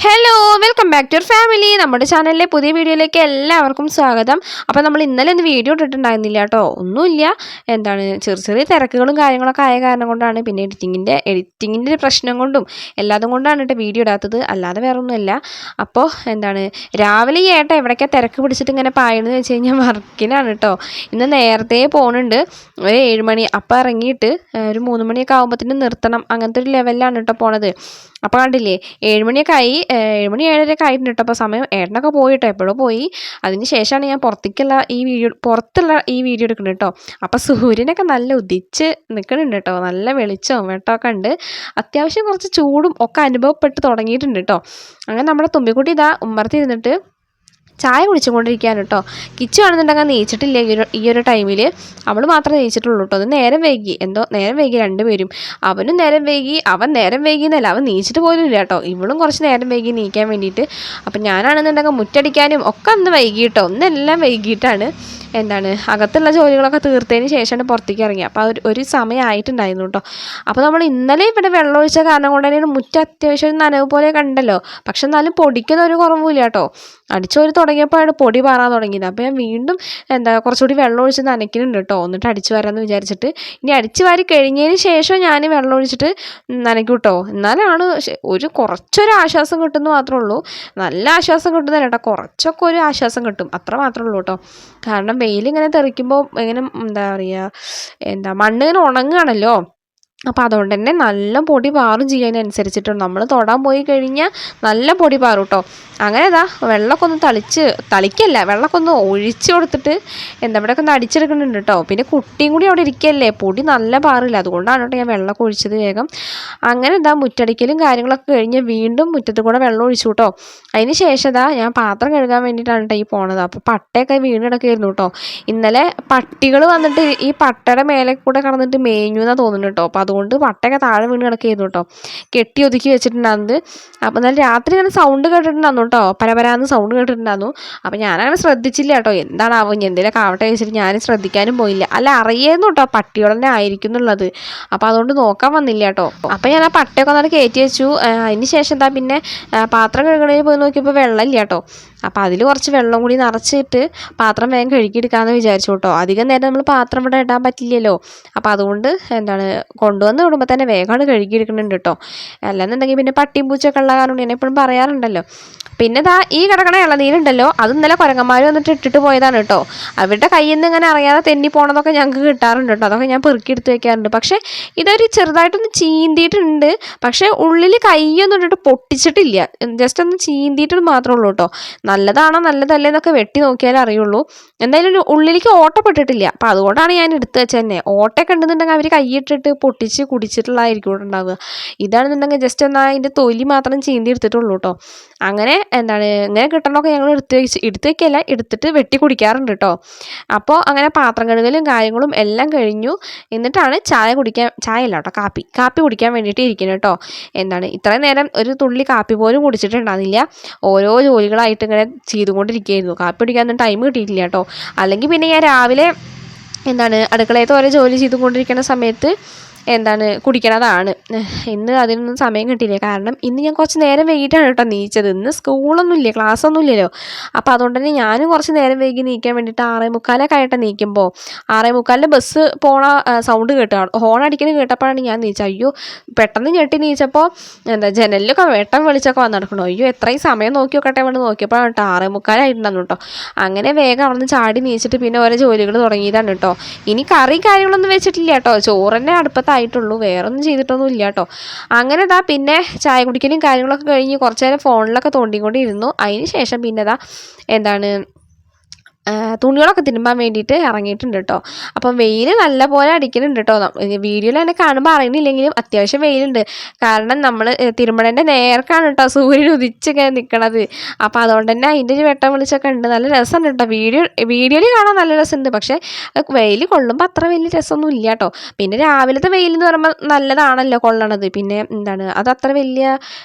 Hello welcome back to your family. നമ്മുടെ ചാനലിലെ പുതിയ വീഡിയോയിലേക്ക് എല്ലാവർക്കും സ്വാഗതം. അപ്പോൾ നമ്മൾ ഇന്നലെ വീഡിയോ ഇട്ടിട്ടുണ്ടായിരുന്നില്ല കേട്ടോ. ഒന്നുമില്ല, ചെറിയ ചെറിയ തിരക്കുകളും കാര്യങ്ങളൊക്കെ ആയ കാരണം കൊണ്ടാണ്, പിന്നെ എഡിറ്റിങ്ങിൻ്റെ പ്രശ്നം കൊണ്ടും എല്ലാതും കൊണ്ടാണ് കേട്ടോ വീഡിയോ ഇടാത്തത്, അല്ലാതെ വേറെ ഒന്നുമില്ല. അപ്പോൾ രാവിലെ ഈ ഏട്ട എവിടേക്കാണ് തിരക്ക് പിടിച്ചിട്ട് ഇങ്ങനെ പായണമെന്ന് വെച്ച് കഴിഞ്ഞാൽ വർക്കിനാണ് കേട്ടോ. ഇന്ന് നേരത്തെ പോകുന്നുണ്ട്, ഒരു 7 മണി അപ്പം ഇറങ്ങിയിട്ട് ഒരു 3 മണിയൊക്കെ ആകുമ്പോഴത്തേനും നിർത്തണം, അങ്ങനത്തെ ഒരു ലെവലിലാണ് കേട്ടോ പോണത്. അപ്പോൾ കണ്ടില്ലേ 7 മണിയൊക്കെ ആയി, 7 മണി 7:30 ആയിട്ടുണ്ട് കേട്ടോ. അപ്പോൾ സമയം ഏട്ടനൊക്കെ പോയിട്ടോ, എപ്പോഴോ പോയി. അതിന് ശേഷമാണ് ഞാൻ പുറത്തുള്ള ഈ വീഡിയോ എടുക്കുന്നത് കേട്ടോ. അപ്പോൾ സൂര്യനൊക്കെ നല്ല ഉദിച്ച് നിൽക്കുന്നുണ്ട് കേട്ടോ, നല്ല വെളിച്ചവും വെട്ടമൊക്കെ ഉണ്ട്, അത്യാവശ്യം കുറച്ച് ചൂടും ഒക്കെ അനുഭവപ്പെട്ട് തുടങ്ങിയിട്ടുണ്ട് കേട്ടോ. അങ്ങനെ നമ്മുടെ തുമ്പിക്കുട്ടി ഇതാ ഉമ്മർത്തിരുന്നിട്ട് ചായ കുടിച്ചുകൊണ്ടിരിക്കുകയാണ് കേട്ടോ. കിച്ചു ആണെന്നുണ്ടെങ്കിൽ നീച്ചിട്ടില്ല ഈ ഒരു ടൈമിൽ, അവൾ മാത്രമേ നീച്ചിട്ടുള്ളൂ കേട്ടോ. അത് നേരം വൈകി രണ്ടുപേരും. അവനും നേരം വൈകി, അവൻ നേരം വൈകിയെന്നല്ല, അവൻ നീച്ചിട്ട് പോലും ഇല്ല കേട്ടോ. ഇവളും കുറച്ച് നേരം വൈകി നീക്കാൻ വേണ്ടിയിട്ട്. അപ്പം ഞാനാണെന്നുണ്ടെങ്കിൽ മുറ്റടിക്കാനും ഒക്കെ ഒന്ന് വൈകി കേട്ടോ, ഒന്നെല്ലാം വൈകിയിട്ടാണ് അകത്തുള്ള ജോലികളൊക്കെ തീർത്തതിന് ശേഷമാണ് പുറത്തേക്ക് ഇറങ്ങി. അപ്പോൾ ഒരു സമയമായിട്ടുണ്ടായിരുന്നു കേട്ടോ. അപ്പോൾ നമ്മൾ ഇന്നലെ ഇവിടെ വെള്ളം ഒഴിച്ച കാരണം കൊണ്ട് തന്നെയാണ് മുറ്റം അത്യാവശ്യം ഒരു നനവ് പോലെ കണ്ടല്ലോ. പക്ഷെ എന്നാലും പൊടിക്കുന്ന ഒരു കുറവുമില്ല കേട്ടോ. അടിച്ചോരി തുടങ്ങിയപ്പോഴാണ് പൊടി പാറാൻ തുടങ്ങിയത്. അപ്പോൾ ഞാൻ വീണ്ടും കുറച്ചുകൂടി വെള്ളം ഒഴിച്ച് നനയ്ക്കുന്നുണ്ട് കേട്ടോ, എന്നിട്ട് അടിച്ചു വരാമെന്ന് വിചാരിച്ചിട്ട്. ഇനി അടിച്ചു വാരി കഴിഞ്ഞതിന് ശേഷം ഞാൻ വെള്ളം ഒഴിച്ചിട്ട് നനയ്ക്കും കേട്ടോ. എന്നാലാണ് കുറച്ചൊരു ആശ്വാസം കിട്ടുമെന്ന് മാത്രമേ ഉള്ളൂ. നല്ല ആശ്വാസം കിട്ടുന്നില്ല കേട്ടോ, കുറച്ചൊക്കെ ഒരു ആശ്വാസം കിട്ടും, അത്ര മാത്രമേ ഉള്ളൂ കേട്ടോ. കാരണം വെയിലിങ്ങനെ തെറിക്കുമ്പോൾ ഇങ്ങനെ മണ്ണ് ഇങ്ങനെ ഉണങ്ങുകയാണല്ലോ. അപ്പോൾ അതുകൊണ്ട് തന്നെ നല്ല പൊടി പാറും ചെയ്യാനനുസരിച്ചിട്ടുണ്ട്. നമ്മൾ തൊടാൻ പോയി കഴിഞ്ഞാൽ നല്ല പൊടി പാറും കേട്ടോ. അങ്ങനെ വെള്ളമൊക്കെ ഒന്ന് തളിക്കല്ല, വെള്ളമൊക്കെ ഒന്ന് ഒഴിച്ച് കൊടുത്തിട്ട് ഇവിടെയൊക്കെ ഒന്ന് അടിച്ചെടുക്കുന്നുണ്ട് കേട്ടോ. പിന്നെ കുട്ടിയും കൂടി അവിടെ ഇരിക്കല്ലേ, പൊടി നല്ല പാറില്ല, അതുകൊണ്ടാണ് കേട്ടോ ഞാൻ വെള്ളമൊക്കെ ഒഴിച്ചത് വേഗം. അങ്ങനെ മുറ്റടിക്കലും കാര്യങ്ങളൊക്കെ കഴിഞ്ഞ് വീണ്ടും മുറ്റത്ത് കൂടെ വെള്ളം ഒഴിച്ചു കേട്ടോ. അതിന് ശേഷം ഞാൻ പാത്രം കഴുകാൻ വേണ്ടിയിട്ടാണ് കേട്ടോ ഈ പോണത്. അപ്പോൾ പട്ടയൊക്കെ വീണ് കിടക്കുകയായിരുന്നു കേട്ടോ. ഇന്നലെ പട്ടികൾ വന്നിട്ട് ഈ പട്ടയുടെ മേലെ കൂടെ കടന്നിട്ട് മേഞ്ഞു എന്നാണ് തോന്നുന്നു കേട്ടോ. അപ്പോൾ അതുകൊണ്ട് പട്ടയൊക്കെ താഴെ വീണ് കിടക്കുകയായിരുന്നു കേട്ടോ, കെട്ടി ഒതുക്കി വെച്ചിട്ടുണ്ടാകുന്നത്. അപ്പോൾ എന്നാലും രാത്രി ഇങ്ങനെ സൗണ്ട് കേട്ടിട്ടുണ്ടായിരുന്നു കേട്ടോ, പരപരാന്ന് സൗണ്ട് കേട്ടിട്ടുണ്ടായിരുന്നു. അപ്പോൾ ഞാനങ്ങനെ ശ്രദ്ധിച്ചില്ല കേട്ടോ, എന്താണാവോ എന്തെങ്കിലുമൊക്കെ ആവട്ടെ വെച്ചിട്ട് ഞാൻ ശ്രദ്ധിക്കാനും പോയില്ല. അല്ല, അറിയായിരുന്നു കേട്ടോ പട്ടികൾ തന്നെ ആയിരിക്കും എന്നുള്ളത്. അപ്പോൾ അതുകൊണ്ട് നോക്കാൻ വന്നില്ല കേട്ടോ. അപ്പോൾ ഞാൻ ആ പട്ടയൊക്കെ ഒന്നാണ് കയറ്റി വെച്ചു. അതിന് ശേഷം പിന്നെ പാത്രം കഴുകണേൽ പോയി നോക്കിയപ്പോൾ വെള്ളമില്ല കേട്ടോ. അപ്പോൾ അതിൽ കുറച്ച് വെള്ളം കൂടി നിറച്ചിട്ട് പാത്രം വേഗം കഴുകിയെടുക്കാമെന്ന് വിചാരിച്ചു കേട്ടോ. അധികം നേരം നമ്മൾ പാത്രം ഇവിടെ ഇടാൻ പറ്റില്ലല്ലോ. അപ്പോൾ അതുകൊണ്ട് കൊണ്ടുവന്ന് വിടുമ്പോൾ തന്നെ വേഗമാണ് കഴുകിയെടുക്കുന്നുണ്ട് കേട്ടോ. അല്ലെന്നുണ്ടെങ്കിൽ പിന്നെ പട്ടിയും പൂച്ചയൊക്കെ ഉള്ള കാരണം ഞാൻ എപ്പോഴും പറയാറുണ്ടല്ലോ. പിന്നെ ഈ കിടക്കണ ഇളനീരുണ്ടല്ലോ, അത് ഇന്നലെ കുരങ്ങന്മാർ വന്നിട്ട് ഇട്ടിട്ട് പോയതാണ് കേട്ടോ. അവരുടെ കയ്യിൽ നിന്ന് ഇങ്ങനെ അറിയാതെ തെന്നി പോണതൊക്കെ ഞങ്ങൾക്ക് കിട്ടാറുണ്ട് കേട്ടോ. അതൊക്കെ ഞാൻ പെറുക്കി എടുത്ത് വെക്കാറുണ്ട്. പക്ഷേ ഇതൊരു ചെറുതായിട്ടൊന്ന് ചീന്തിയിട്ടുണ്ട്, പക്ഷേ ഉള്ളിൽ കയ്യൊന്നും ഇട്ടിട്ട് പൊട്ടിച്ചിട്ടില്ല, ജസ്റ്റ് ഒന്ന് ചീന്തിയിട്ട് മാത്രമേ ഉള്ളൂ കേട്ടോ. നല്ലതാണോ നല്ലതല്ലേ എന്നൊക്കെ വെട്ടി നോക്കിയാലേ അറിയുള്ളൂ. എന്തായാലും ഉള്ളിലേക്ക് ഓട്ടപ്പെട്ടിട്ടില്ല. അപ്പോൾ അതുകൊണ്ടാണ് ഞാൻ എടുത്ത് വെച്ചത് തന്നെ. ഓട്ടയൊക്കെ ഉണ്ടെന്നുണ്ടെങ്കിൽ അവർ കൈയിട്ടിട്ട് പൊട്ടിച്ച് കുടിച്ചിട്ടുള്ളതായിരിക്കും ഇവിടെ ഉണ്ടാവുക. ഇതാണെന്നുണ്ടെങ്കിൽ ജസ്റ്റ് എന്നാൽ അതിൻ്റെ തൊലി മാത്രം ചീന്തി എടുത്തിട്ടുള്ളൂ കേട്ടോ. അങ്ങനെ ഇങ്ങനെ കിട്ടണമൊക്കെ ഞങ്ങൾ എടുത്ത് വയ്ക്കല്ല, എടുത്തിട്ട് വെട്ടി കുടിക്കാറുണ്ട് കേട്ടോ. അപ്പോൾ അങ്ങനെ പാത്രം കഴുകലും കാര്യങ്ങളും എല്ലാം കഴിഞ്ഞു. എന്നിട്ടാണ് ചായ അല്ല കേട്ടോ, കാപ്പി കുടിക്കാൻ വേണ്ടിയിട്ട് ഇരിക്കുന്നത് കേട്ടോ. ഇത്രയും നേരം ഒരു തുള്ളി കാപ്പി പോലും കുടിച്ചിട്ടുണ്ടാകുന്നില്ല. ഓരോ ജോലികളായിട്ട് ഇങ്ങനെ ചെയ്തുകൊണ്ടിരിക്കുകയായിരുന്നു. കാപ്പി കുടിക്കാനൊന്നും ടൈം കിട്ടിയിട്ടില്ല കേട്ടോ. അല്ലെങ്കിൽ പിന്നെ ഞാൻ രാവിലെ അടുക്കളയത്തെ ഓരോ ജോലി ചെയ്തുകൊണ്ടിരിക്കുന്ന സമയത്ത് കുടിക്കണതാണ്. ഇന്ന് അതിനൊന്നും സമയം കിട്ടിയില്ല, കാരണം ഇന്ന് ഞാൻ കുറച്ച് നേരം വൈകിട്ടാണ് കേട്ടോ നീച്ചത്. ഇന്ന് സ്കൂളൊന്നുമില്ല, ക്ലാസ്സൊന്നും ഇല്ലല്ലോ. അപ്പോൾ അതുകൊണ്ട് തന്നെ ഞാനും കുറച്ച് നേരം വൈകി നീക്കാൻ വേണ്ടിയിട്ട് 6:45 ആയിട്ട് നീക്കുമ്പോൾ 6:45 ബസ് പോണ സൗണ്ട് കേട്ടാണ്, ഹോൺ അടിക്കുന്നത് കേട്ടപ്പോഴാണ് ഞാൻ നീച്ചത്. അയ്യോ, പെട്ടെന്ന് ഞെട്ടി നീച്ചപ്പോൾ ജനലിലൊക്കെ വെളിച്ചൊക്കെ വന്ന് നടക്കണോ. അയ്യോ, എത്രയും സമയം നോക്കി നോക്കട്ടെ വേണ്ടി നോക്കിയപ്പോഴാണ് കേട്ടോ 6:45 ആയിട്ടുണ്ടായിരുന്നു കേട്ടോ. അങ്ങനെ വേഗം അവിടെ നിന്ന് ചാടി നീച്ചിട്ട് പിന്നെ ഓരോ ജോലികൾ തുടങ്ങിയതാണ് കേട്ടോ. ഇനി കറി കാര്യങ്ങളൊന്നും വെച്ചിട്ടില്ല കേട്ടോ, ചോറിൻ്റെ അടുപ്പത്തായിട്ടുള്ളൂ, വേറെ ഒന്നും ചെയ്തിട്ടൊന്നും ഇല്ല കേട്ടോ. അങ്ങനെ പിന്നെ ചായ കുടിക്കലും കാര്യങ്ങളൊക്കെ കഴിഞ്ഞ് കുറച്ച് നേരം ഫോണിലൊക്കെ തോണ്ടിക്കൊണ്ടിരുന്നു. അതിന് ശേഷം പിന്നെ തുണികളൊക്കെ തിരുമ്പാൻ വേണ്ടിയിട്ട് ഇറങ്ങിയിട്ടുണ്ട് കേട്ടോ. അപ്പം വെയിൽ നല്ല പോലെ അടിക്കുന്നുണ്ട് കേട്ടോ. വീഡിയോയിൽ തന്നെ കാണുമ്പോൾ അറിയണില്ലെങ്കിലും അത്യാവശ്യം വെയിലുണ്ട്. കാരണം നമ്മൾ തിരുമ്പണേൻ്റെ നേർക്കാണ് കേട്ടോ സൂര്യൻ ഉദിച്ചൊക്കെ നിൽക്കണത്. അപ്പോൾ അതുകൊണ്ട് തന്നെ അതിൻ്റെ ഒരു വെട്ടം വിളിച്ചൊക്കെ ഉണ്ട്, നല്ല രസമുണ്ട് കേട്ടോ. വീഡിയോയിൽ കാണാൻ നല്ല രസമുണ്ട്, പക്ഷേ വെയിൽ കൊള്ളുമ്പോൾ അത്ര വലിയ രസമൊന്നും ഇല്ല കേട്ടോ. പിന്നെ രാവിലത്തെ വെയിൽ എന്ന് പറയുമ്പോൾ നല്ലതാണല്ലോ കൊള്ളണത്. പിന്നെ അത് അത്ര വലിയ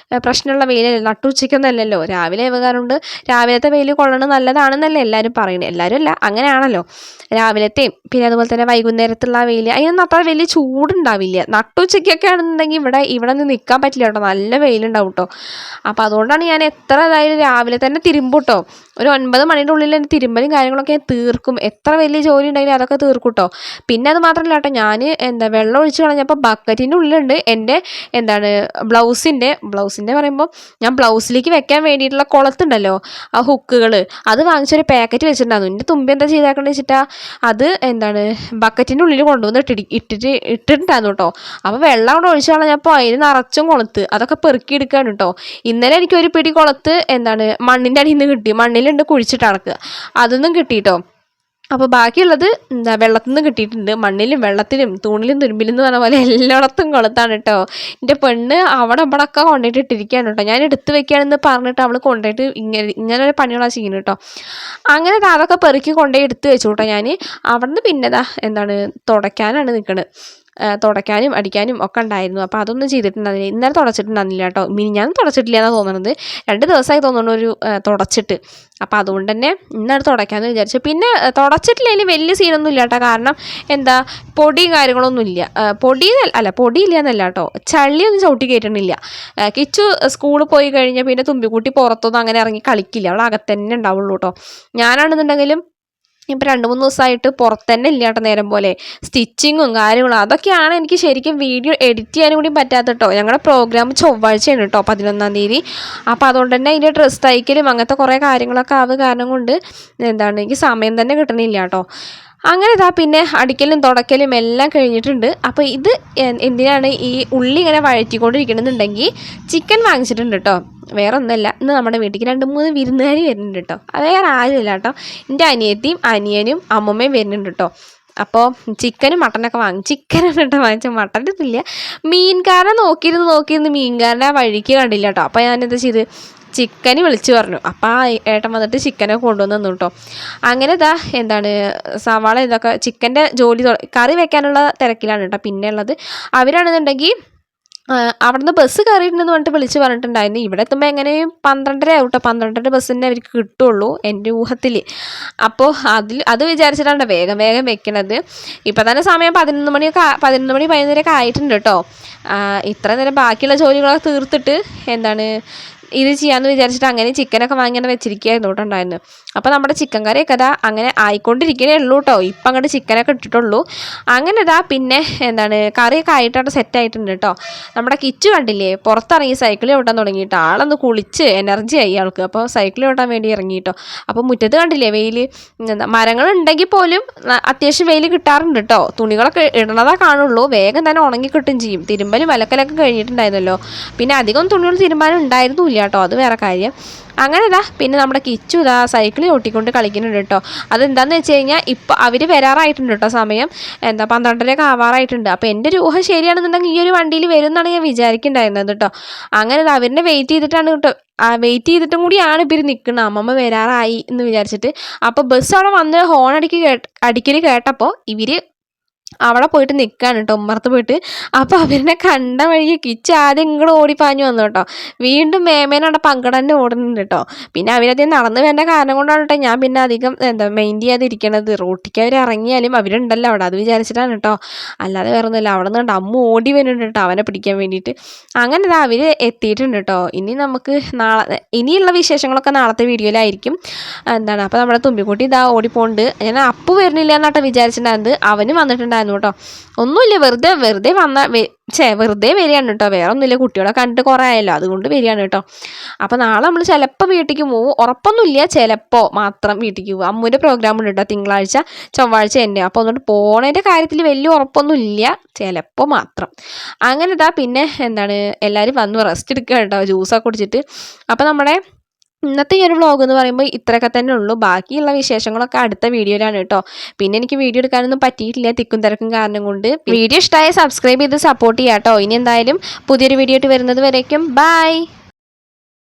പ്രശ്നമുള്ള വെയിലല്ല, നട്ടുച്ചയ്ക്കൊന്നും അല്ലല്ലോ. രാവിലെ ആയതുകൊണ്ട് രാവിലത്തെ വെയിൽ കൊള്ളണത് നല്ലതാണെന്നല്ലേ എല്ലാവരും പറയുന്നത്. എല്ലാവരും അല്ല, അങ്ങനെയാണല്ലോ. രാവിലത്തെയും പിന്നെ അതുപോലെ തന്നെ വൈകുന്നേരത്തുള്ള വെയിൽ അതിനൊന്നും അത്ര വലിയ ചൂടുണ്ടാവില്ല. നട്ടുച്ചയ്ക്കൊക്കെ ആണെന്നുണ്ടെങ്കിൽ ഇവിടെ നിന്ന് നിൽക്കാൻ പറ്റില്ല കേട്ടോ, നല്ല വെയിലുണ്ടാവും കേട്ടോ. അപ്പോൾ അതുകൊണ്ടാണ് ഞാൻ എത്ര ഇതായാലും രാവിലെ തന്നെ തിരുമ്പും കേട്ടോ. ഒരു 9 മണിയുടെ ഉള്ളിൽ തന്നെ തിരുമ്പലും കാര്യങ്ങളൊക്കെ തീർക്കും. എത്ര വലിയ ജോലി ഉണ്ടെങ്കിലും അതൊക്കെ തീർക്കും കേട്ടോ. പിന്നെ അത് മാത്രമല്ല കേട്ടോ, ഞാൻ വെള്ളം ഒഴിച്ച് കളഞ്ഞപ്പോൾ ബക്കറ്റിൻ്റെ ഉള്ളിലുണ്ട് എൻ്റെ ബ്ലൗസിൻ്റെ പറയുമ്പോൾ ഞാൻ ബ്ലൗസിലേക്ക് വെക്കാൻ വേണ്ടിയിട്ടുള്ള കുളത്തുണ്ടല്ലോ, ആ ഹുക്കുകൾ, അത് വാങ്ങിച്ചൊരു പാക്കറ്റ് വെച്ചിട്ടുണ്ടായിരുന്നു. എൻ്റെ തുമ്പി എന്താ ചെയ്തേക്കണെന്ന് വെച്ചിട്ടാ അത് ബക്കറ്റിൻ്റെ ഉള്ളിൽ കൊണ്ടുവന്ന് ഇട്ടിട്ടുണ്ടായിരുന്നു കേട്ടോ. അപ്പോൾ വെള്ളം കൊണ്ട് ഒഴിച്ച് കളഞ്ഞപ്പോൾ അതിന് നിറച്ചും കുളത്ത്, അതൊക്കെ പെറുക്കിയെടുക്കുകയാണ് കേട്ടോ. ഇന്നലെ എനിക്ക് ഒരു പിടി കുളത്ത് മണ്ണിൻ്റെ അടിയിൽ നിന്ന് കിട്ടി, മണ്ണിലുണ്ട് കുഴിച്ചിട്ട് അടക്കുക, അതൊന്നും കിട്ടിയിട്ടോ. അപ്പോൾ ബാക്കിയുള്ളത് വെള്ളത്തിൽ നിന്ന് കിട്ടിയിട്ടുണ്ട്. മണ്ണിലും വെള്ളത്തിലും തൂണിലും തുരുമ്പിലും എന്ന് പറഞ്ഞ പോലെ എല്ലായിടത്തും കുളത്താണ് കേട്ടോ. എൻ്റെ പെണ്ണ് അവിടെ ഇവിടെയൊക്കെ കൊണ്ടുപോയിട്ട് ഇട്ടിരിക്കുകയാണ് കേട്ടോ. ഞാൻ എടുത്ത് വെക്കുകയാണെന്ന് പറഞ്ഞിട്ട് അവൾ കൊണ്ടുപോയിട്ട് ഇങ്ങനെ ഒരു പണികളാണ് ചെയ്യുന്നത് കേട്ടോ. അങ്ങനെ അതൊക്കെ പെറുക്കി കൊണ്ടുപോയി എടുത്ത് വെച്ചു കേട്ടോ. ഞാൻ അവിടെ നിന്ന് പിന്നെ തുടയ്ക്കാനാണ് നിൽക്കുന്നത്. തുടയ്ക്കാനും അടിക്കാനും ഒക്കെ ഉണ്ടായിരുന്നു. അപ്പോൾ അതൊന്നും ചെയ്തിട്ടുണ്ടായിരുന്നില്ല. ഇന്നലെ തുടച്ചിട്ടുണ്ടായിരുന്നില്ല കേട്ടോ. ഞാൻ തുടച്ചിട്ടില്ല എന്നാണ് തോന്നുന്നത്. 2 ദിവസമായി തോന്നുന്നു ഒരു തുടച്ചിട്ട്. അപ്പോൾ അതുകൊണ്ട് തന്നെ ഇന്നാണ് തുടയ്ക്കാമെന്ന് വിചാരിച്ചു. പിന്നെ തുടച്ചിട്ടില്ലെങ്കിൽ വലിയ സീനൊന്നും ഇല്ല കേട്ടോ. കാരണം പൊടിയും കാര്യങ്ങളൊന്നും ഇല്ല. പൊടിയില്ല എന്നല്ല കേട്ടോ, ചള്ളിയൊന്നും ചവിട്ടി കയറ്റണില്ല. കിച്ചു സ്കൂളിൽ പോയി കഴിഞ്ഞാൽ പിന്നെ തുമ്പിക്കുട്ടി പുറത്തൊന്നും അങ്ങനെ ഇറങ്ങി കളിക്കില്ല, അവൾ അകത്തന്നെ ഉണ്ടാവുള്ളൂ കേട്ടോ. ഞാനാണെന്നുണ്ടെങ്കിലും ഇപ്പം 2-3 ദിവസമായിട്ട് പുറത്ത് തന്നെ ഇല്ല കേട്ടോ. നേരം പോലെ സ്റ്റിച്ചിങ്ങും കാര്യങ്ങളും അതൊക്കെയാണ് എനിക്ക് ശരിക്കും വീഡിയോ എഡിറ്റ് ചെയ്യാനും കൂടി പറ്റാത്ത കേട്ടോ. ഞങ്ങളുടെ പ്രോഗ്രാം ചൊവ്വാഴ്ചയാണ് കേട്ടോ, 11-ാം തീയതി. അപ്പോൾ അതുകൊണ്ട് തന്നെ അതിൻ്റെ ഡ്രസ്സ് തയ്ക്കലും അങ്ങനത്തെ കുറേ കാര്യങ്ങളൊക്കെ കാരണം കൊണ്ട് എനിക്ക് സമയം തന്നെ കിട്ടണില്ല കേട്ടോ. അങ്ങനെ പിന്നെ അടിക്കലും തുടക്കലും എല്ലാം കഴിഞ്ഞിട്ടുണ്ട്. അപ്പോൾ ഇത് എന്തിനാണ് ഈ ഉള്ളി ഇങ്ങനെ വഴറ്റിക്കൊണ്ടിരിക്കണമെന്നുണ്ടെങ്കിൽ ചിക്കൻ വാങ്ങിച്ചിട്ടുണ്ട് കേട്ടോ. വേറെ ഒന്നുമല്ല, ഇന്ന് നമ്മുടെ വീട്ടിലേക്ക് 2-3 വിരുന്നുകാർ വരുന്നുണ്ട് കേട്ടോ. അത് വേറെ ആരുമില്ല കേട്ടോ, എൻ്റെ അനിയത്തിയും അനിയനും അമ്മമ്മയും വരുന്നുണ്ട് കേട്ടോ. അപ്പോൾ ചിക്കനും മട്ടനൊക്കെ ചിക്കനാണ് കേട്ടോ വാങ്ങിച്ചത്, മട്ടനൊന്നുമില്ല. മീൻകാരനെ നോക്കിയിരുന്ന് മീൻകാരനെ ആ വഴിക്ക് കണ്ടില്ല കേട്ടോ. അപ്പോൾ ഞാനെന്താ ചെയ്ത് ചിക്കന് വിളിച്ചു പറഞ്ഞു. അപ്പോൾ ആ ഏട്ടൻ വന്നിട്ട് ചിക്കനൊക്കെ കൊണ്ടുവന്ന് തന്നു കേട്ടോ. അങ്ങനെ സവാള ഇതൊക്കെ ചിക്കൻ്റെ ജോലി കറി വെക്കാനുള്ള തിരക്കിലാണ് കേട്ടോ. പിന്നെ ഉള്ളത് അവരാണെന്നുണ്ടെങ്കിൽ അവിടുന്ന് ബസ് കയറിയിട്ടുണ്ടെന്ന് പറഞ്ഞിട്ട് വിളിച്ച് പറഞ്ഞിട്ടുണ്ടായിരുന്നു. ഇവിടെ എത്തുമ്പോൾ എങ്ങനെയും 12:30 ആവും കേട്ടോ. 12:30 ബസ്സിനെ അവർക്ക് കിട്ടുള്ളൂ എൻ്റെ ഊഹത്തിൽ. അപ്പോൾ അത് വിചാരിച്ചിട്ടാണ് വേഗം വെക്കണത്. ഇപ്പം തന്നെ സമയം 11 മണി 11:30 ആയിട്ടുണ്ട് കേട്ടോ. ഇത്ര നേരം ബാക്കിയുള്ള ജോലികളൊക്കെ തീർത്തിട്ട് ഇത് ചെയ്യാമെന്ന് വിചാരിച്ചിട്ട് അങ്ങനെ ചിക്കനൊക്കെ വാങ്ങി വെച്ചിരിക്കുകയായിരുന്നു കേട്ടോ ഉണ്ടായിരുന്നു. അപ്പോൾ നമ്മുടെ ചിക്കൻ കറിയൊക്കെ അങ്ങനെ ആയിക്കൊണ്ടിരിക്കണേ ഉള്ളൂ കേട്ടോ. ഇപ്പം അങ്ങോട്ട് ചിക്കനൊക്കെ ഇട്ടിട്ടുള്ളൂ. അങ്ങനെ പിന്നെ കറിയൊക്കെ ആയിട്ടാണ് സെറ്റായിട്ടുണ്ട് കേട്ടോ. നമ്മുടെ കിച്ചു കണ്ടില്ലേ, പുറത്തിറങ്ങി സൈക്കിൾ ചവിട്ടാൻ തുടങ്ങിയിട്ട് ആളൊന്ന് കുളിച്ച് എനർജി ആയി ആൾക്ക്. അപ്പോൾ സൈക്കിൾ ചവിട്ടാൻ വേണ്ടി ഇറങ്ങി കേട്ടോ. അപ്പോൾ മുറ്റത്ത് കണ്ടില്ലേ വെയിൽ, മരങ്ങളുണ്ടെങ്കിൽ പോലും അത്യാവശ്യം വെയിൽ കിട്ടാറുണ്ട് കേട്ടോ. തുണികളൊക്കെ ഇടണതാ കാണുള്ളൂ, വേഗം തന്നെ ഉണങ്ങി കിട്ടും ചെയ്യും. തിരുമ്പലും വലക്കലൊക്കെ കഴിഞ്ഞിട്ടുണ്ടായിരുന്നല്ലോ. പിന്നെ അധികം തുണികൾ തിരുമ്പാനും ഉണ്ടായിരുന്നില്ല കേട്ടോ, അത് വേറെ കാര്യം. അങ്ങനെ പിന്നെ നമ്മുടെ കിച്ചു സൈക്കിൾ ഓട്ടിക്കൊണ്ട് കളിക്കുന്നുണ്ട് കേട്ടോ. അതെന്താണെന്ന് വെച്ച് കഴിഞ്ഞാൽ ഇപ്പോൾ അവർ വരാറായിട്ടുണ്ട് കേട്ടോ. സമയം 12:30 ആവാറായിട്ടുണ്ട്. അപ്പോൾ എൻ്റെ ഒരു ഊഹം ശരിയാണെന്നുണ്ടെങ്കിൽ ഈ ഒരു വണ്ടിയിൽ വരും എന്നാണ് ഞാൻ വിചാരിക്കുന്നുണ്ടായിരുന്നത് കേട്ടോ. അങ്ങനെ അവരെ വെയിറ്റ് ചെയ്തിട്ടാണ് കേട്ടോ, വെയിറ്റ് ചെയ്തിട്ടും കൂടിയാണ് ഇവർ നിൽക്കുന്നത്. അമ്മമ്മ വരാറായി എന്ന് വിചാരിച്ചിട്ട്. അപ്പോൾ ബസ് അവിടെ വന്ന് ഹോൺ അടിക്കൽ കേട്ടപ്പോൾ ഇവർ അവിടെ പോയിട്ട് നിൽക്കുകയാണ് കേട്ടോ, ഉമ്മറത്ത് പോയിട്ട്. അപ്പോൾ അവരെ കണ്ട വഴിക്ക് കിച്ച് ആദ്യം ഇങ്ങോട്ട് ഓടിപ്പാഞ്ഞു വന്നു കേട്ടോ. വീണ്ടും മേമേനവിടെ പങ്കടന്നെ ഓടുന്നുണ്ട് കേട്ടോ. പിന്നെ അവരധികം നടന്നു വേണ്ട കാരണം കൊണ്ടാണ് കേട്ടോ ഞാൻ പിന്നെ അധികം മെയിൻറ്റ് ചെയ്യാതിരിക്കണത്. റോട്ടിക്ക് അവർ ഇറങ്ങിയാലും അവരുണ്ടല്ലോ അവിടെ, അത് വിചാരിച്ചിട്ടാണ് കേട്ടോ, അല്ലാതെ വേറെ ഒന്നുമില്ല. അവിടെ നിന്ന് അമ്മ ഓടി വരുന്നുണ്ട് കേട്ടോ അവനെ പിടിക്കാൻ വേണ്ടിയിട്ട്. അങ്ങനെ അവർ എത്തിയിട്ടുണ്ട് കേട്ടോ. ഇനി നമുക്ക് ഇനിയുള്ള വിശേഷങ്ങളൊക്കെ നാളത്തെ വീഡിയോയിലായിരിക്കും. അപ്പോൾ നമ്മുടെ തുമ്പിക്കുട്ടി ഓടിപ്പോണ്ട്. ഞാൻ അപ്പു വരുന്നില്ല എന്നാട്ടോ വിചാരിച്ചിട്ടുണ്ടായിരുന്നത്. അവനും വന്നിട്ടുണ്ടായിരുന്നു കേട്ടോ. ഒന്നുമില്ല, വെറുതെ വെറുതെ വരികയാണ് കേട്ടോ. വേറെ ഒന്നുമില്ല, കുട്ടികളെ കണ്ടിട്ട് കുറേ ആയല്ലോ, അതുകൊണ്ട് വരികയാണ് കേട്ടോ. അപ്പോൾ നാളെ നമ്മൾ ചിലപ്പോൾ വീട്ടിലേക്ക് പോകും, ഉറപ്പൊന്നുമില്ല, ചിലപ്പോൾ മാത്രം വീട്ടിലേക്ക് പോകും. അമ്മൂൻ്റെ പ്രോഗ്രാം ഉണ്ട് കേട്ടോ, തിങ്കളാഴ്ച ചൊവ്വാഴ്ച തന്നെ. അപ്പോൾ അതുകൊണ്ട് പോണതിൻ്റെ കാര്യത്തിൽ വലിയ ഉറപ്പൊന്നുമില്ല, ചിലപ്പോൾ മാത്രം. അങ്ങനെ പിന്നെ എല്ലാവരും വന്ന് റെസ്റ്റ് എടുക്കുക കേട്ടോ, ജ്യൂസൊക്കെ കുടിച്ചിട്ട്. അപ്പോൾ നമ്മുടെ ഇന്നത്തെ ഈ ഒരു വ്ളോഗ് എന്ന് പറയുമ്പോൾ ഇത്രയൊക്കെ തന്നെ ഉള്ളൂ. ബാക്കിയുള്ള വിശേഷങ്ങളൊക്കെ അടുത്ത വീഡിയോയിലാണ് കേട്ടോ. പിന്നെ എനിക്ക് വീഡിയോ എടുക്കാനൊന്നും പറ്റിയിട്ടില്ല, തിക്കും തിരക്കും കാരണം കൊണ്ട്. വീഡിയോ ഇഷ്ടമായി സബ്സ്ക്രൈബ് ചെയ്ത് സപ്പോർട്ട് ചെയ്യാം കേട്ടോ. ഇനി എന്തായാലും പുതിയൊരു വീഡിയോ ആയിട്ട് വരുന്നത് വരേക്കും ബൈ.